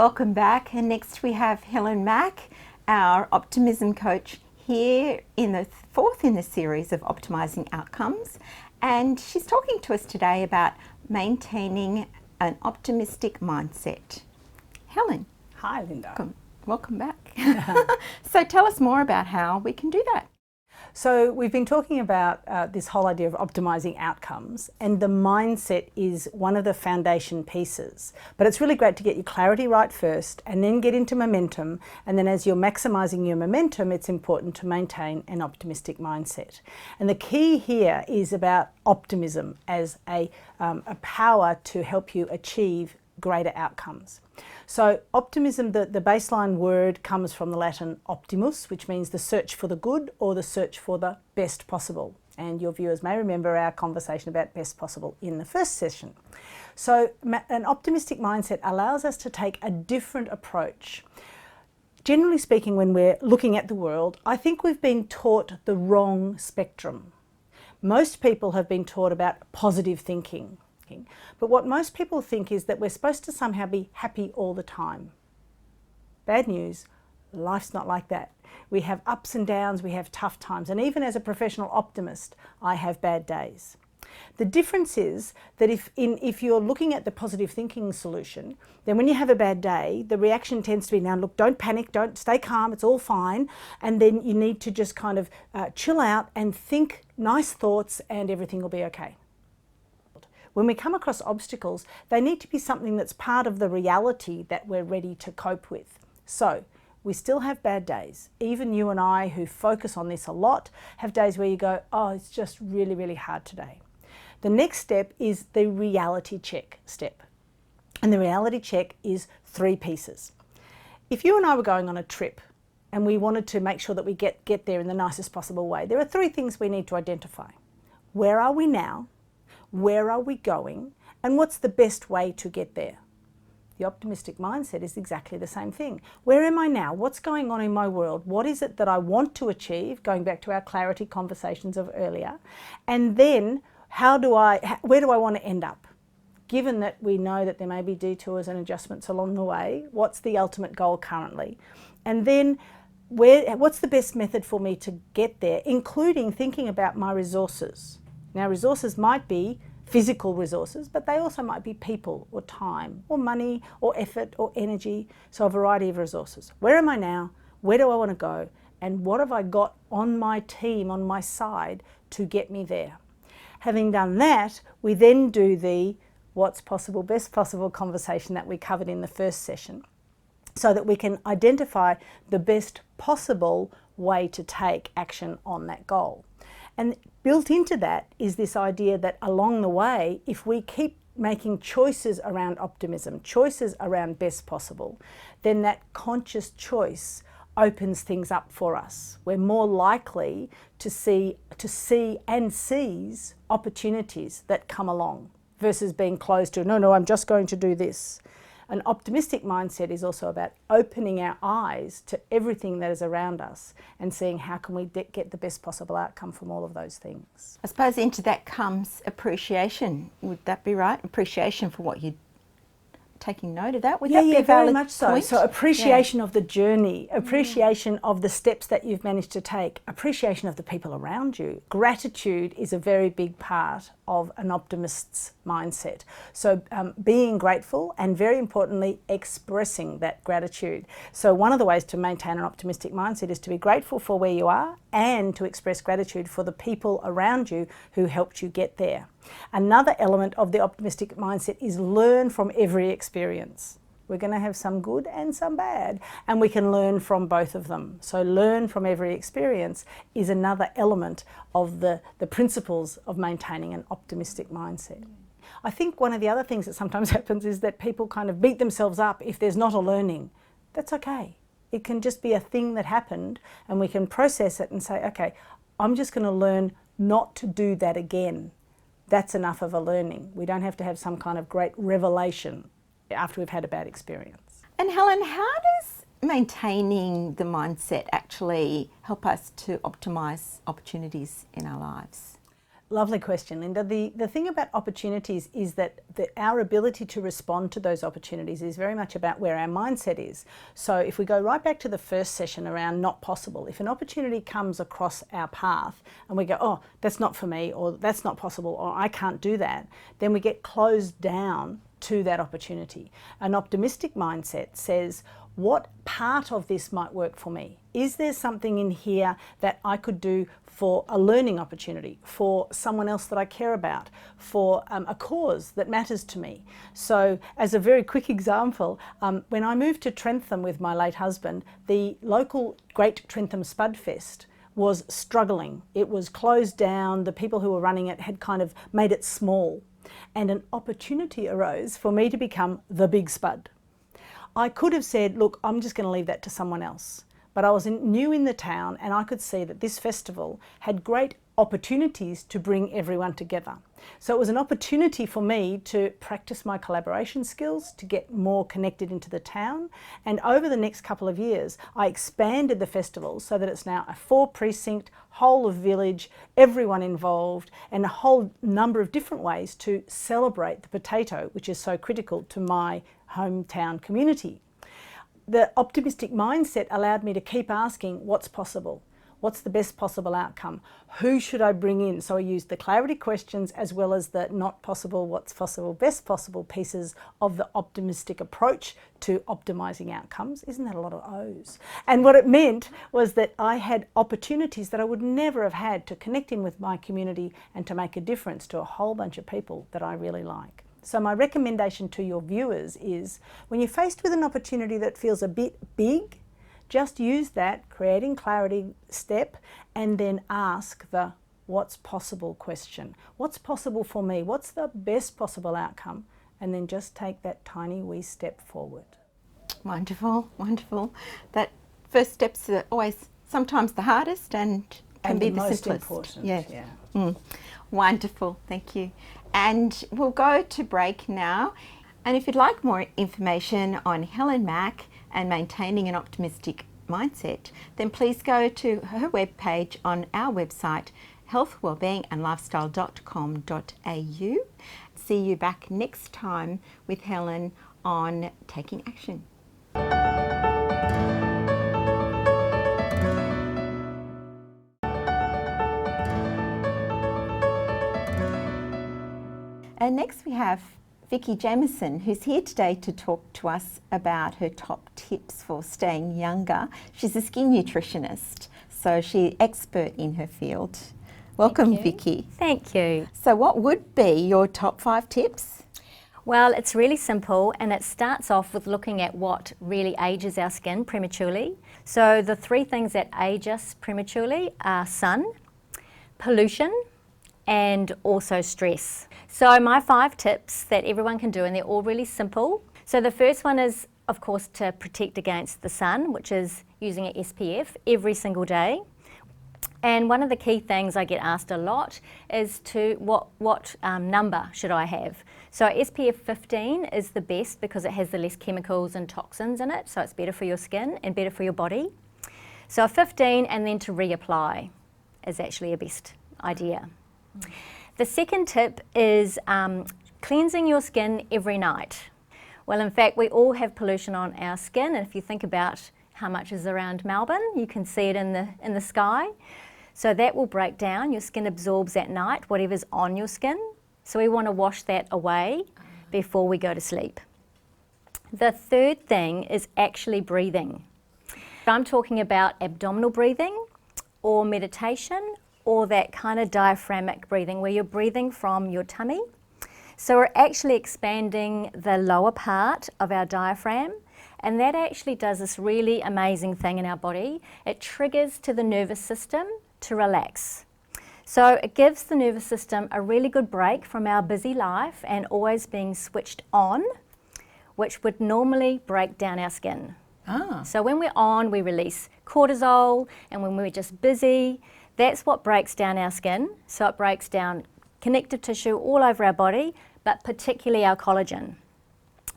Welcome back. And next we have Helen Mack, our optimism coach, here in the fourth in the series of optimizing outcomes. And she's talking to us today about maintaining an optimistic mindset. Helen. Hi, Linda. Welcome back. So tell us more about how we can do that. So we've been talking about this whole idea of optimizing outcomes, and the mindset is one of the foundation pieces. But it's really great to get your clarity right first and then get into momentum. And then as you're maximizing your momentum, it's important to maintain an optimistic mindset. And the key here is about optimism as a power to help you achieve greater outcomes. So optimism, the baseline word comes from the Latin optimus, which means the search for the good or the search for the best possible. And your viewers may remember our conversation about best possible in the first session. So an optimistic mindset allows us to take a different approach. Generally speaking, when we're looking at the world, I think we've been taught the wrong spectrum. Most people have been taught about positive thinking. But what most people think is that we're supposed to somehow be happy all the time. Bad news, life's not like that. We have ups and downs, we have tough times, and even as a professional optimist, I have bad days. The difference is that if you're looking at the positive thinking solution, then when you have a bad day, the reaction tends to be, now look, don't panic, don't stay calm, it's all fine, and then you need to just kind of chill out and think nice thoughts and everything will be okay. When we come across obstacles, they need to be something that's part of the reality that we're ready to cope with. So we still have bad days. Even you and I, who focus on this a lot, have days where you go, oh, it's just really, really hard today. The next step is the reality check step. And the reality check is 3 pieces. If you and I were going on a trip and we wanted to make sure that we get there in the nicest possible way, there are 3 things we need to identify. Where are we now? Where are we going? And what's the best way to get there? The optimistic mindset is exactly the same thing. Where am I now? What's going on in my world? What is it that I want to achieve? Going back to our clarity conversations of earlier. And then where do I want to end up? Given that we know that there may be detours and adjustments along the way, what's the ultimate goal currently? And then what's the best method for me to get there, including thinking about my resources? Now, resources might be physical resources, but they also might be people or time or money or effort or energy, so a variety of resources. Where am I now? Where do I want to go? And what have I got on my team, on my side, to get me there? Having done that, we then do the what's possible, best possible conversation that we covered in the first session, so that we can identify the best possible way to take action on that goal. And built into that is this idea that along the way, if we keep making choices around optimism, choices around best possible, then that conscious choice opens things up for us. We're more likely to see and seize opportunities that come along versus being closed to, no, I'm just going to do this. An optimistic mindset is also about opening our eyes to everything that is around us and seeing how can we get the best possible outcome from all of those things. I suppose into that comes appreciation. Would that be right? Appreciation for what you're taking note of that? Would that be a valid very much so. point? So appreciation of the journey, appreciation of the steps that you've managed to take, appreciation of the people around you. Gratitude is a very big part of an optimist's mindset. So being grateful and, very importantly, expressing that gratitude. So one of the ways to maintain an optimistic mindset is to be grateful for where you are and to express gratitude for the people around you who helped you get there. Another element of the optimistic mindset is learn from every experience. We're going to have some good and some bad, and we can learn from both of them. So learn from every experience is another element of the principles of maintaining an optimistic mindset. I think one of the other things that sometimes happens is that people kind of beat themselves up if there's not a learning. That's okay. It can just be a thing that happened, and we can process it and say, okay, I'm just going to learn not to do that again. That's enough of a learning. We don't have to have some kind of great revelation after we've had a bad experience. And Helen, how does maintaining the mindset actually help us to optimise opportunities in our lives? Lovely question, Linda. The thing about opportunities is that our ability to respond to those opportunities is very much about where our mindset is. So if we go right back to the first session around not possible, if an opportunity comes across our path and we go, oh, that's not for me, or that's not possible, or I can't do that, then we get closed down to that opportunity. An optimistic mindset says, what part of this might work for me? Is there something in here that I could do for a learning opportunity, for someone else that I care about, for a cause that matters to me? So as a very quick example, when I moved to Trentham with my late husband, the local Great Trentham Spud Fest was struggling. It was closed down. The people who were running it had kind of made it small. And an opportunity arose for me to become the big spud. I could have said, look, I'm just going to leave that to someone else. But I was new in the town, and I could see that this festival had great opportunities to bring everyone together. So it was an opportunity for me to practice my collaboration skills, to get more connected into the town. And over the next couple of years, I expanded the festival so that it's now a 4-precinct, whole of village, everyone involved, and a whole number of different ways to celebrate the potato, which is so critical to my hometown community. The optimistic mindset allowed me to keep asking, what's possible? What's the best possible outcome? Who should I bring in? So I used the clarity questions as well as the not possible, what's possible, best possible pieces of the optimistic approach to optimizing outcomes. Isn't that a lot of O's? And what it meant was that I had opportunities that I would never have had to connect in with my community and to make a difference to a whole bunch of people that I really like. So my recommendation to your viewers is, when you're faced with an opportunity that feels a bit big, just use that creating clarity step and then ask the what's possible question. What's possible for me? What's the best possible outcome? And then just take that tiny wee step forward. Wonderful, wonderful. That first step's always sometimes the hardest and can be the most simplest. Important. Yeah. Wonderful, thank you. And we'll go to break now. And if you'd like more information on Helen Mack and maintaining an optimistic mindset, then please go to her webpage on our website, healthwellbeingandlifestyle.com.au. See you back next time with Helen on Taking Action. And next we have Vicky Jamieson, who's here today to talk to us about her top tips for staying younger. She's a skin nutritionist, so she's expert in her field. Welcome, Vicky. Thank you. So what would be your top 5 tips? Well, it's really simple, and it starts off with looking at what really ages our skin prematurely. So the 3 things that age us prematurely are sun, pollution, and also stress. So my 5 tips that everyone can do, and they're all really simple. So the first one is, of course, to protect against the sun, which is using an SPF every single day. And one of the key things I get asked a lot is to what number should I have? So SPF 15 is the best because it has the less chemicals and toxins in it, so it's better for your skin and better for your body. So 15, and then to reapply is actually a best idea. The second tip is cleansing your skin every night. Well, in fact, we all have pollution on our skin, and if you think about how much is around Melbourne, you can see it in the sky. So that will break down. Your skin absorbs at night whatever's on your skin. So we want to wash that away before we go to sleep. The third thing is actually breathing. I'm talking about abdominal breathing or meditation, or that kind of diaphragmic breathing where you're breathing from your tummy. So we're actually expanding the lower part of our diaphragm, and that actually does this really amazing thing in our body. It triggers to the nervous system to relax. So it gives the nervous system a really good break from our busy life and always being switched on, which would normally break down our skin. So when we're on, we release cortisol, and when we're just busy, that's what breaks down our skin. So it breaks down connective tissue all over our body, but particularly our collagen.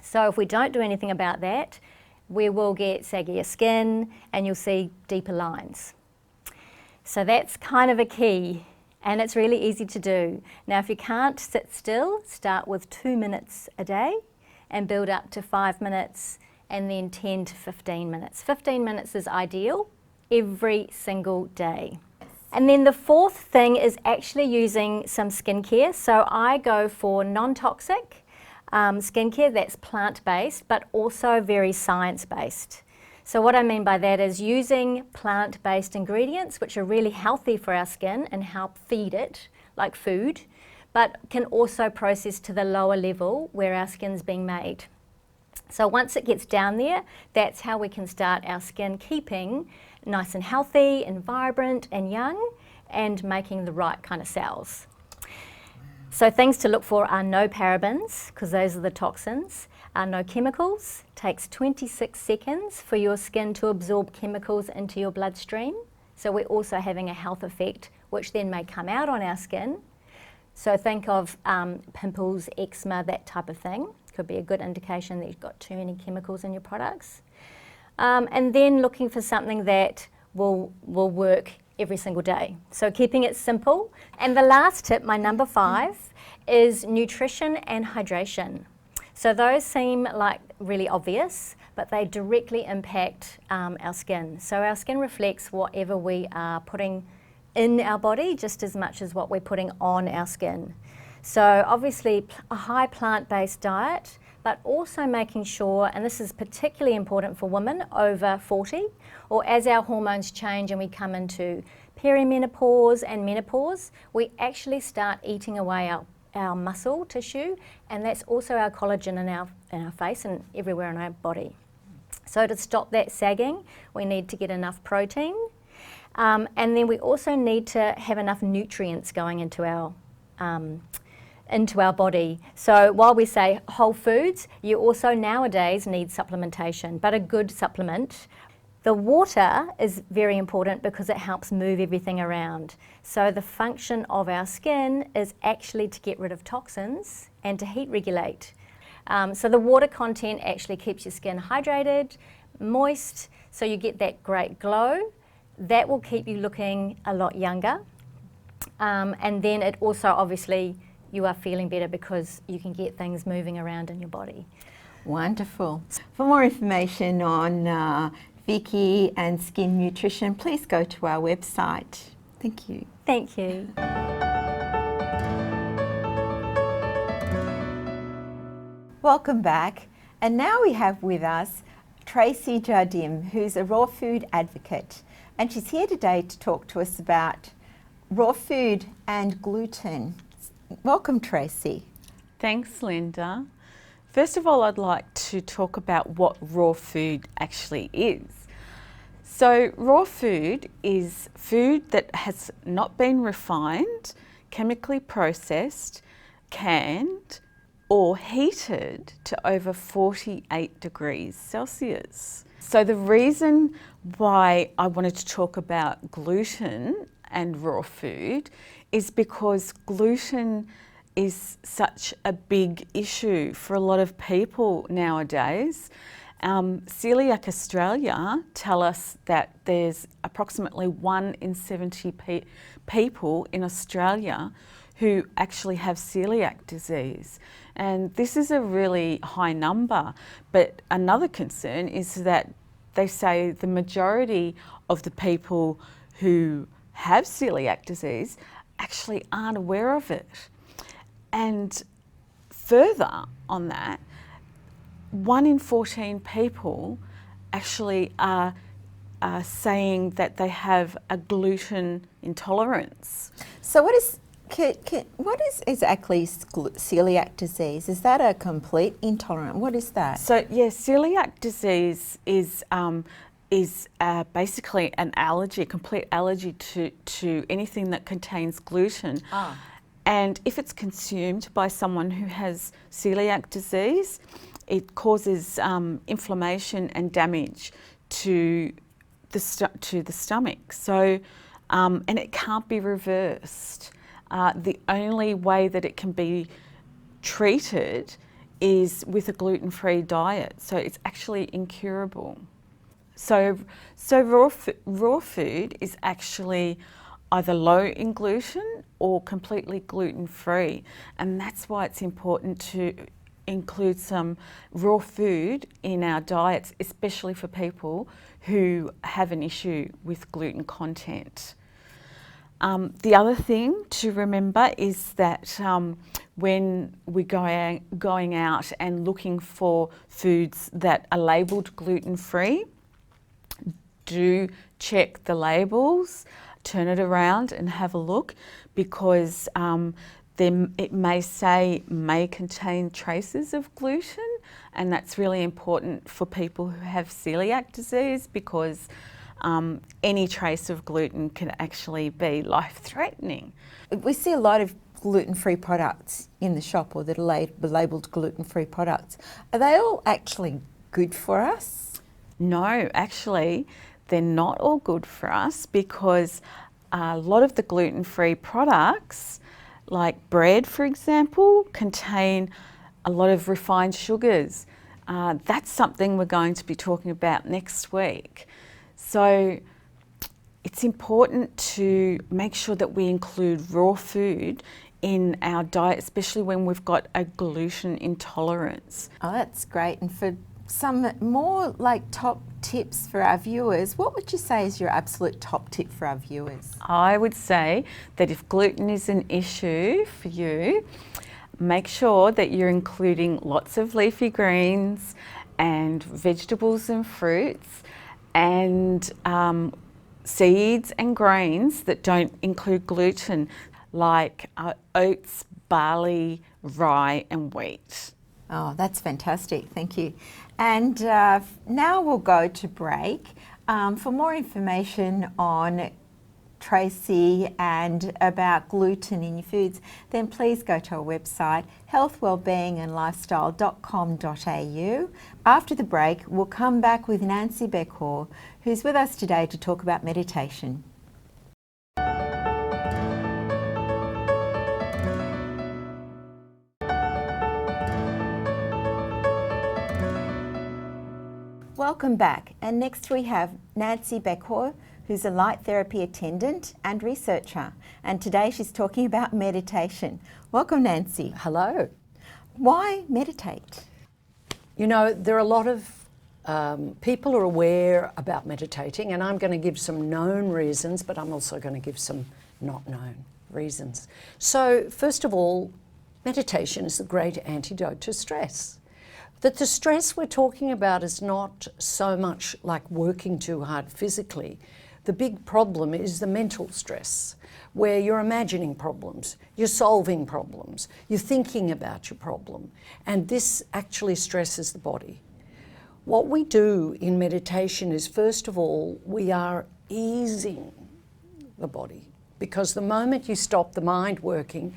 So if we don't do anything about that, we will get saggier skin and you'll see deeper lines. So that's kind of a key. and it's really easy to do. Now, if you can't sit still, start with 2 minutes a day and build up to 5 minutes and then 10 to 15 minutes. 15 minutes is ideal every single day. And then the fourth thing is actually using some skincare. So I go for non-toxic skincare that's plant-based, but also very science-based. So what I mean by that is using plant-based ingredients, which are really healthy for our skin and help feed it like food, but can also process to the lower level where our skin's being made. So once it gets down there, that's how we can start our skin keeping nice and healthy and vibrant and young and making the right kind of cells. So things to look for are no parabens, because those are the toxins, no chemicals. Takes 26 seconds for your skin to absorb chemicals into your bloodstream. So we're also having a health effect, which then may come out on our skin. So think of pimples, eczema, that type of thing. Could be a good indication that you've got too many chemicals in your products. And then looking for something that will work every single day. So keeping it simple. And the last tip, my number 5, is nutrition and hydration. So those seem like really obvious, but they directly impact our skin. So our skin reflects whatever we are putting in our body just as much as what we're putting on our skin. So obviously a high plant-based diet, but also making sure, and this is particularly important for women over 40, or as our hormones change and we come into perimenopause and menopause, we actually start eating away our muscle tissue, and that's also our collagen in our face and everywhere in our body. So to stop that sagging, we need to get enough protein, and then we also need to have enough nutrients going into our body. So while we say whole foods, you also nowadays need supplementation, but a good supplement. The water is very important because it helps move everything around. So the function of our skin is actually to get rid of toxins and to heat regulate. So the water content actually keeps your skin hydrated, moist, so you get that great glow. That will keep you looking a lot younger. And then it also obviously you are feeling better because you can get things moving around in your body. Wonderful. For more information on Vicky and skin nutrition, please go to our website. Thank you. Thank you. Welcome back. And now we have with us Tracy Jardim, who's a raw food advocate. And she's here today to talk to us about raw food and gluten. Welcome, Tracy. Thanks, Linda. First of all, I'd like to talk about what raw food actually is. So raw food is food that has not been refined, chemically processed, canned, or heated to over 48 degrees Celsius. So the reason why I wanted to talk about gluten and raw food is because gluten is such a big issue for a lot of people nowadays. Celiac Australia tell us that there's approximately 1 in 70 people in Australia who actually have celiac disease. And this is a really high number. But another concern is that they say the majority of the people who have celiac disease actually aren't aware of it. And further on that, 1 in 14 people actually are saying that they have a gluten intolerance. So what is exactly celiac disease? Is that a complete intolerance? What is that? So yes, celiac disease is basically an allergy, a complete allergy to anything that contains gluten. And if it's consumed by someone who has celiac disease, it causes inflammation and damage to the stomach. So, and it can't be reversed. The only way that it can be treated is with a gluten-free diet. So it's actually incurable. So raw food is actually either low in gluten or completely gluten-free. And that's why it's important to include some raw food in our diets, especially for people who have an issue with gluten content. The other thing to remember is that when we're going out and looking for foods that are labelled gluten-free, do check the labels, turn it around and have a look, because it may say may contain traces of gluten, and that's really important for people who have celiac disease, because any trace of gluten can actually be life-threatening. We see a lot of gluten-free products in the shop, or that are labelled gluten-free products. Are they all actually good for us? No, actually, they're not all good for us, because a lot of the gluten-free products, like bread, for example, contain a lot of refined sugars. That's something we're going to be talking about next week. So it's important to make sure that we include raw food in our diet, especially when we've got a gluten intolerance. Oh, that's great. And for some more like top tips for our viewers, what would you say is your absolute top tip for our viewers? I would say that if gluten is an issue for you, make sure that you're including lots of leafy greens and vegetables and fruits, and seeds and grains that don't include gluten, like oats, barley, rye and wheat. Oh, that's fantastic. Thank you. And now we'll go to break. For more information on Tracy and about gluten in your foods, then please go to our website, healthwellbeingandlifestyle.com.au. After the break, we'll come back with Nancy Beckhaw, who's with us today to talk about meditation. Welcome back, and next we have Nancy Beckhaw, who's a light therapy attendant and researcher, and today she's talking about meditation. Welcome, Nancy. Hello. Why meditate? You know, there are a lot of people who are aware about meditating, and I'm going to give some known reasons, but I'm also going to give some not known reasons. So, first of all, meditation is a great antidote to stress. That the stress we're talking about is not so much like working too hard physically. The big problem is the mental stress, where you're imagining problems, you're solving problems, you're thinking about your problem, and this actually stresses the body. What we do in meditation is, first of all, we are easing the body, because the moment you stop the mind working,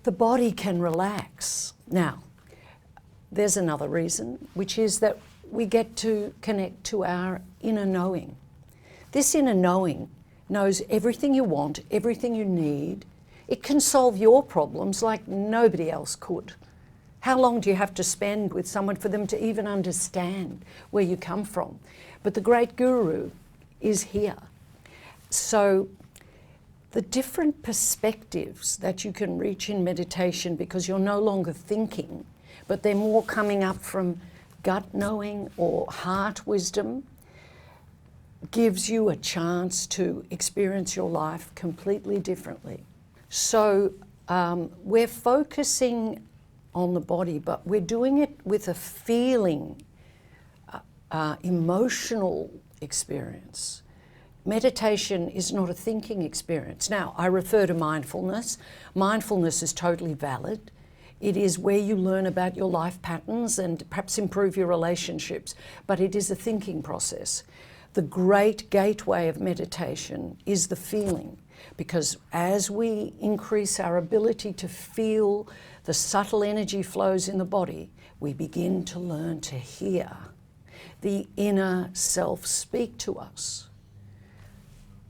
the body can relax. Now, there's another reason, which is that we get to connect to our inner knowing. This inner knowing knows everything you want, everything you need. It can solve your problems like nobody else could. How long do you have to spend with someone for them to even understand where you come from? But the great guru is here. So the different perspectives that you can reach in meditation, because you're no longer thinking, but they're more coming up from gut knowing or heart wisdom, gives you a chance to experience your life completely differently. So we're focusing on the body, but we're doing it with a feeling, emotional experience. Meditation is not a thinking experience. Now, I refer to mindfulness. Mindfulness is totally valid. It is where you learn about your life patterns and perhaps improve your relationships, but it is a thinking process. The great gateway of meditation is the feeling, because as we increase our ability to feel the subtle energy flows in the body, we begin to learn to hear the inner self speak to us.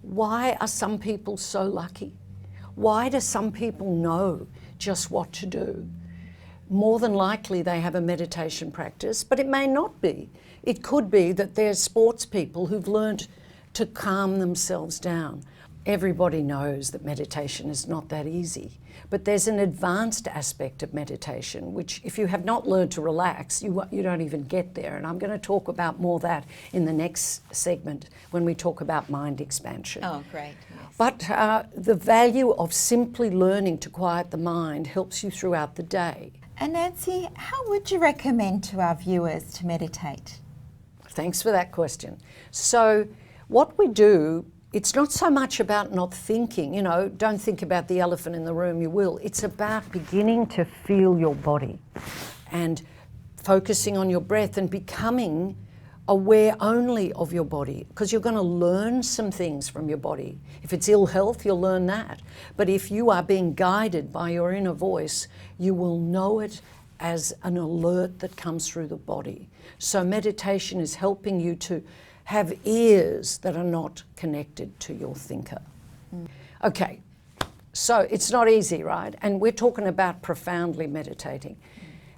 Why are some people so lucky? Why do some people know just what to do? More than likely they have a meditation practice, but it may not be. It could be that they're sports people who've learned to calm themselves down. everybody knows that meditation is not that easy. But there's an advanced aspect of meditation, which if you have not learned to relax, you don't even get there. And I'm going to talk about more of that in the next segment when we talk about mind expansion. Oh, great. Yes. But the value of simply learning to quiet the mind helps you throughout the day. And Nancy, how would you recommend to our viewers to meditate? Thanks for that question. So what we do, it's not so much about not thinking, you know, don't think about the elephant in the room, you will. It's about beginning to feel your body and focusing on your breath and becoming aware only of your body, because you're going to learn some things from your body. If it's ill health, you'll learn that. But if you are being guided by your inner voice, you will know it as an alert that comes through the body. So meditation is helping you to have ears that are not connected to your thinker. Okay, so it's not easy, right? And we're talking about profoundly meditating.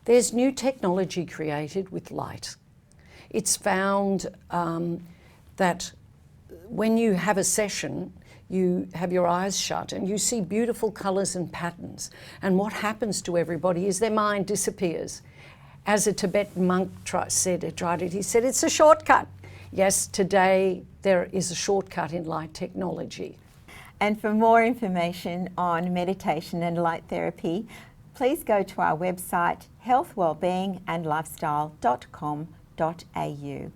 There's new technology created with light. It's found that when you have a session, you have your eyes shut and you see beautiful colours and patterns. And what happens to everybody is their mind disappears. As a Tibetan monk said, he said, it's a shortcut. Yes, today there is a shortcut in light technology. And for more information on meditation and light therapy, please go to our website healthwellbeingandlifestyle.com.au.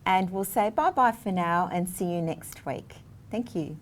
And we'll say bye-bye for now and see you next week. Thank you.